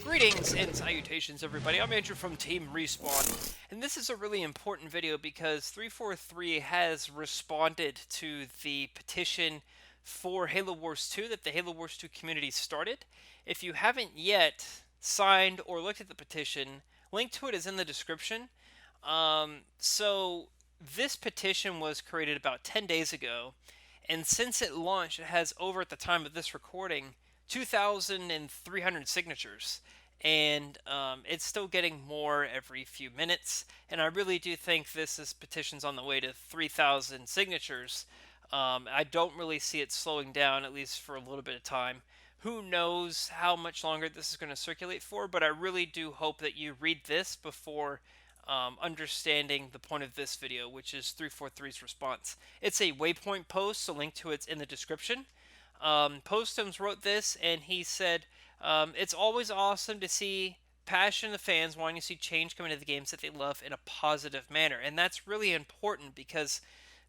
Greetings and salutations, everybody. I'm Andrew from Team Respawn, and this is a really important video because 343 has responded to the petition for Halo Wars 2 that the Halo Wars 2 community started. If you haven't yet signed or looked at the petition, link to it is in the description. So this petition was created about 10 days ago, and since it launched, it has over, at the time of this recording, 2,300 signatures. And it's still getting more every few minutes. And I really do think this petition's on the way to 3,000 signatures. I don't really see it slowing down, at least for a little bit of time. Who knows how much longer this is going to circulate for, but I really do hope that you read this before understanding the point of this video, which is 343's response. It's a waypoint post, so link to it's in the description. Postums wrote this, and he said, it's always awesome to see passion of the fans wanting to see change come into the games that they love in a positive manner. And that's really important because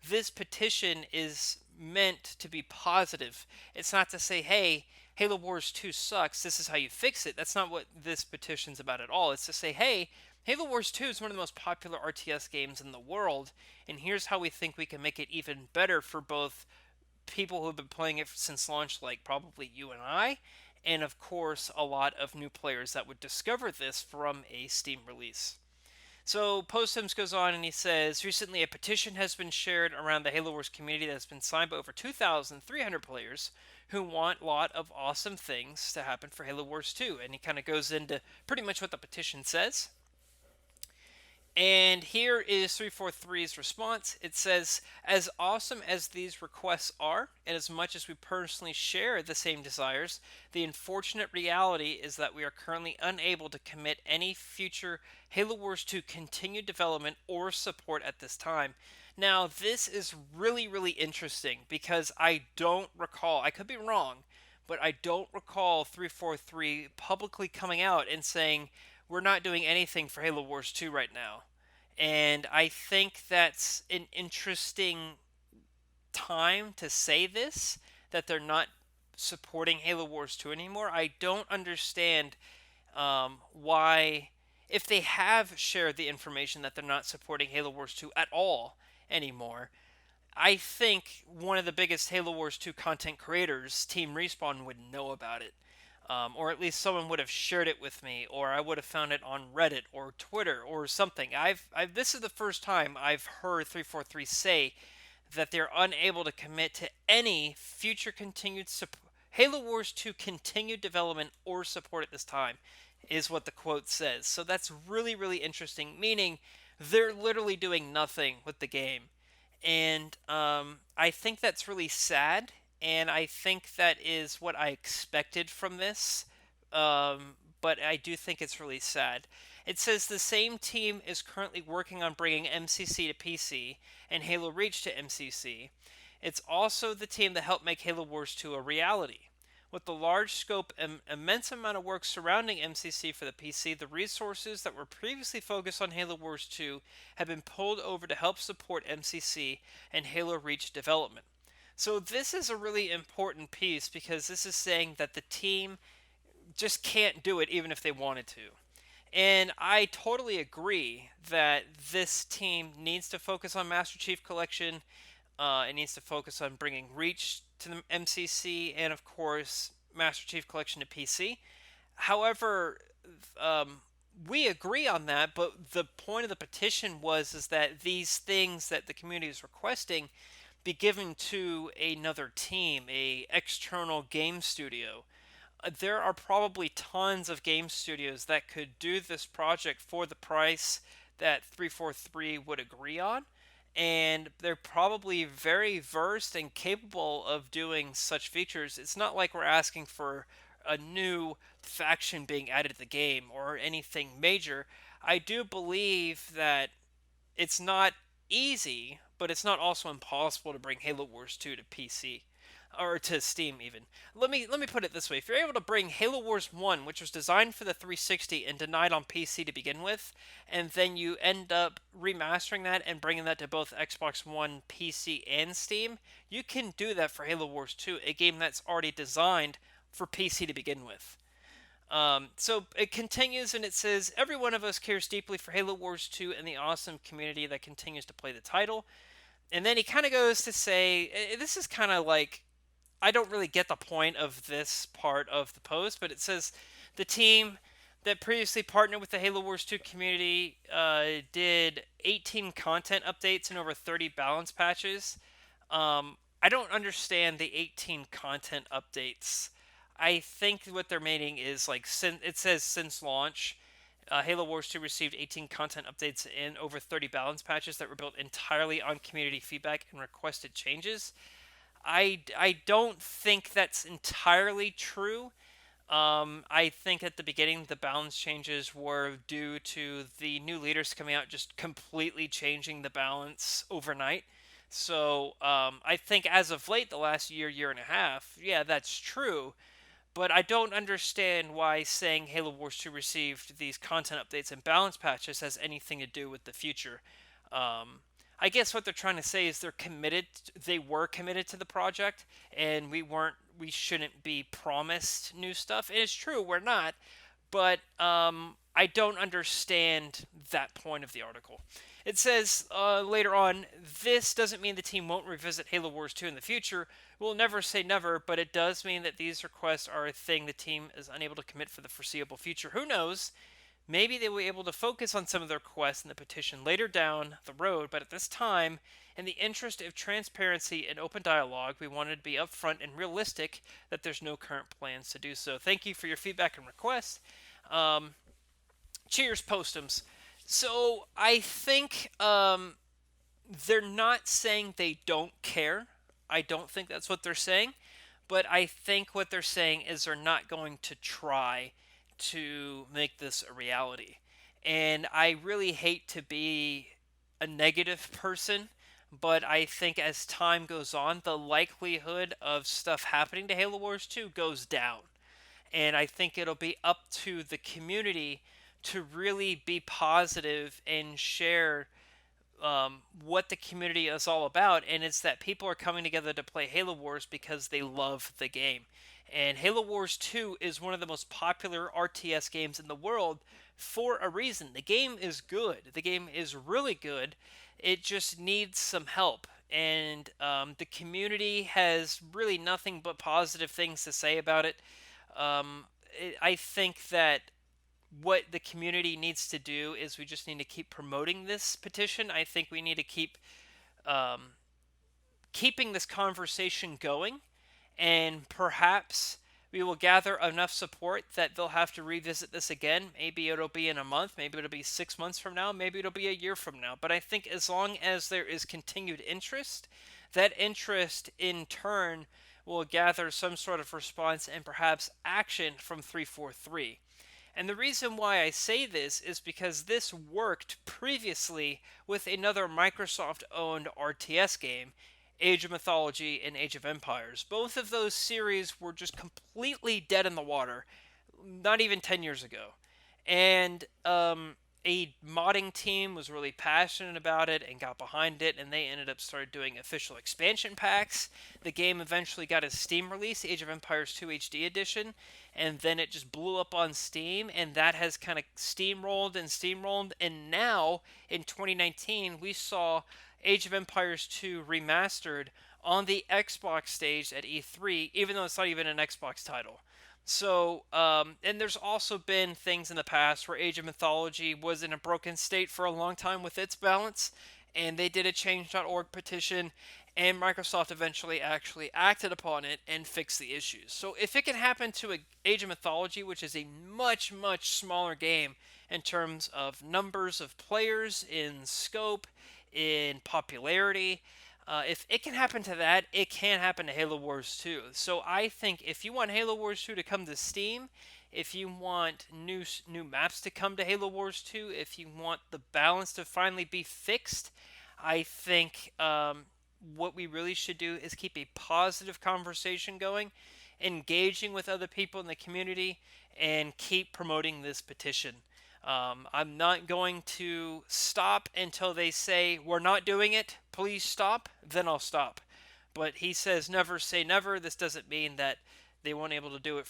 this petition is meant to be positive. It's not to say, hey, Halo Wars 2 sucks, this is how you fix it. That's not what this petition's about at all. It's to say, hey, Halo Wars 2 is one of the most popular RTS games in the world, and here's how we think we can make it even better for both people who have been playing it since launch, like probably you and of course a lot of new players that would discover this from a Steam release. So Postums goes on and he says, recently a petition has been shared around the Halo Wars community that has been signed by over 2,300 players who want a lot of awesome things to happen for Halo Wars 2. And he kind of goes into pretty much what the petition says. And here is 343's response. It says, as awesome as these requests are, and as much as we personally share the same desires, the unfortunate reality is that we are currently unable to commit any future Halo Wars 2 continued development or support at this time. Now, this is really, really interesting because I don't recall, I could be wrong, but I don't recall 343 publicly coming out and saying, we're not doing anything for Halo Wars 2 right now. And I think that's an interesting time to say this, that they're not supporting Halo Wars 2 anymore. I don't understand why, if they have shared the information that they're not supporting Halo Wars 2 at all anymore, I think one of the biggest Halo Wars 2 content creators, Team Respawn, would know about it. Or at least someone would have shared it with me, or I would have found it on Reddit or Twitter or something. This is the first time I've heard 343 say that they're unable to commit to any future continued Halo Wars 2 continued development or support at this time, is what the quote says. So that's really, really interesting, meaning they're literally doing nothing with the game. And I think that's really sad, and I think that is what I expected from this. But I do think it's really sad. It says the same team is currently working on bringing MCC to PC and Halo Reach to MCC. It's also the team that helped make Halo Wars 2 a reality. With the large scope and immense amount of work surrounding MCC for the PC, the resources that were previously focused on Halo Wars 2 have been pulled over to help support MCC and Halo Reach development. So this is a really important piece because this is saying that the team just can't do it even if they wanted to. And I totally agree that this team needs to focus on Master Chief Collection. It needs to focus on bringing Reach to the MCC and, of course, Master Chief Collection to PC. However, we agree on that, but the point of the petition is that these things that the community is requesting be given to another team, a external game studio. There are probably tons of game studios that could do this project for the price that 343 would agree on, and they're probably very versed and capable of doing such features. It's not like we're asking for a new faction being added to the game or anything major. I do believe that it's not easy, but it's not also impossible to bring Halo Wars 2 to PC or to Steam even. Let me put it this way. If you're able to bring Halo Wars 1, which was designed for the 360 and denied on PC to begin with, and then you end up remastering that and bringing that to both Xbox One, PC, and Steam, you can do that for Halo Wars 2, a game that's already designed for PC to begin with. So it continues and it says, every one of us cares deeply for Halo Wars 2 and the awesome community that continues to play the title. And then he kind of goes to say, this is kind of like, I don't really get the point of this part of the post, but it says the team that previously partnered with the Halo Wars 2 community did 18 content updates and over 30 balance patches. I don't understand the 18 content updates. I think what they're meaning is like it says since launch, Halo Wars 2 received 18 content updates and over 30 balance patches that were built entirely on community feedback and requested changes. I don't think that's entirely true. I think at the beginning the balance changes were due to the new leaders coming out just completely changing the balance overnight. So I think as of late, the last year, year and a half, yeah, that's true. But I don't understand why saying Halo Wars 2 received these content updates and balance patches has anything to do with the future. Um, I guess what they're trying to say is they were committed to the project, and we shouldn't be promised new stuff. And it's true, we're not, but I don't understand that point of the article. It says later on, this doesn't mean the team won't revisit Halo Wars 2 in the future. We'll never say never, but it does mean that these requests are a thing the team is unable to commit for the foreseeable future. Who knows? Maybe they will be able to focus on some of their requests in the petition later down the road, but at this time, in the interest of transparency and open dialogue, we wanted to be upfront and realistic that there's no current plans to do so. Thank you for your feedback and requests. Um, Cheers, Postums. So I think they're not saying they don't care. I don't think that's what they're saying. But I think what they're saying is they're not going to try to make this a reality. And I really hate to be a negative person, but I think as time goes on, the likelihood of stuff happening to Halo Wars 2 goes down. And I think it'll be up to the community to really be positive and share what the community is all about, and it's that people are coming together to play Halo Wars because they love the game. And Halo Wars 2 is one of the most popular RTS games in the world for a reason. The game is good. The game is really good. It just needs some help. And the community has really nothing but positive things to say about it. I think that what the community needs to do is we just need to keep promoting this petition. I think we need to keep um, keeping this conversation going, and perhaps we will gather enough support that they'll have to revisit this again. Maybe it'll be in a month, maybe it'll be 6 months from now, maybe it'll be a year from now. But I think as long as there is continued interest, that interest in turn will gather some sort of response and perhaps action from 343. And the reason why I say this is because this worked previously with another Microsoft owned RTS game, Age of Mythology and Age of Empires. Both of those series were just completely dead in the water, not even 10 years ago. And a modding team was really passionate about it and got behind it, and they ended up started doing official expansion packs. The game eventually got a Steam release, Age of Empires 2 HD Edition, and then it just blew up on Steam, and that has kind of steamrolled, and now in 2019 we saw Age of Empires 2 remastered on the Xbox stage at E3, even though it's not even an Xbox title. So, and there's also been things in the past where Age of Mythology was in a broken state for a long time with its balance, and they did a change.org petition, and Microsoft eventually actually acted upon it and fixed the issues. So, if it can happen to Age of Mythology, which is a much, much smaller game in terms of numbers of players, in scope, in popularity, if it can happen to that, it can happen to Halo Wars 2. So I think if you want Halo Wars 2 to come to Steam, if you want new maps to come to Halo Wars 2, if you want the balance to finally be fixed, I think what we really should do is keep a positive conversation going, engaging with other people in the community, and keep promoting this petition. I'm not going to stop until they say, we're not doing it, please stop, then I'll stop. But he says never say never. This doesn't mean that They weren't able to do it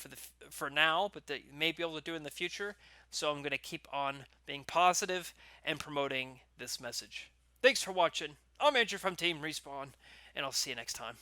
for now, but they may be able to do it in the future. So I'm going to keep on being positive and promoting this message. Thanks for watching. I'm Andrew from Team Respawn, and I'll see you next time.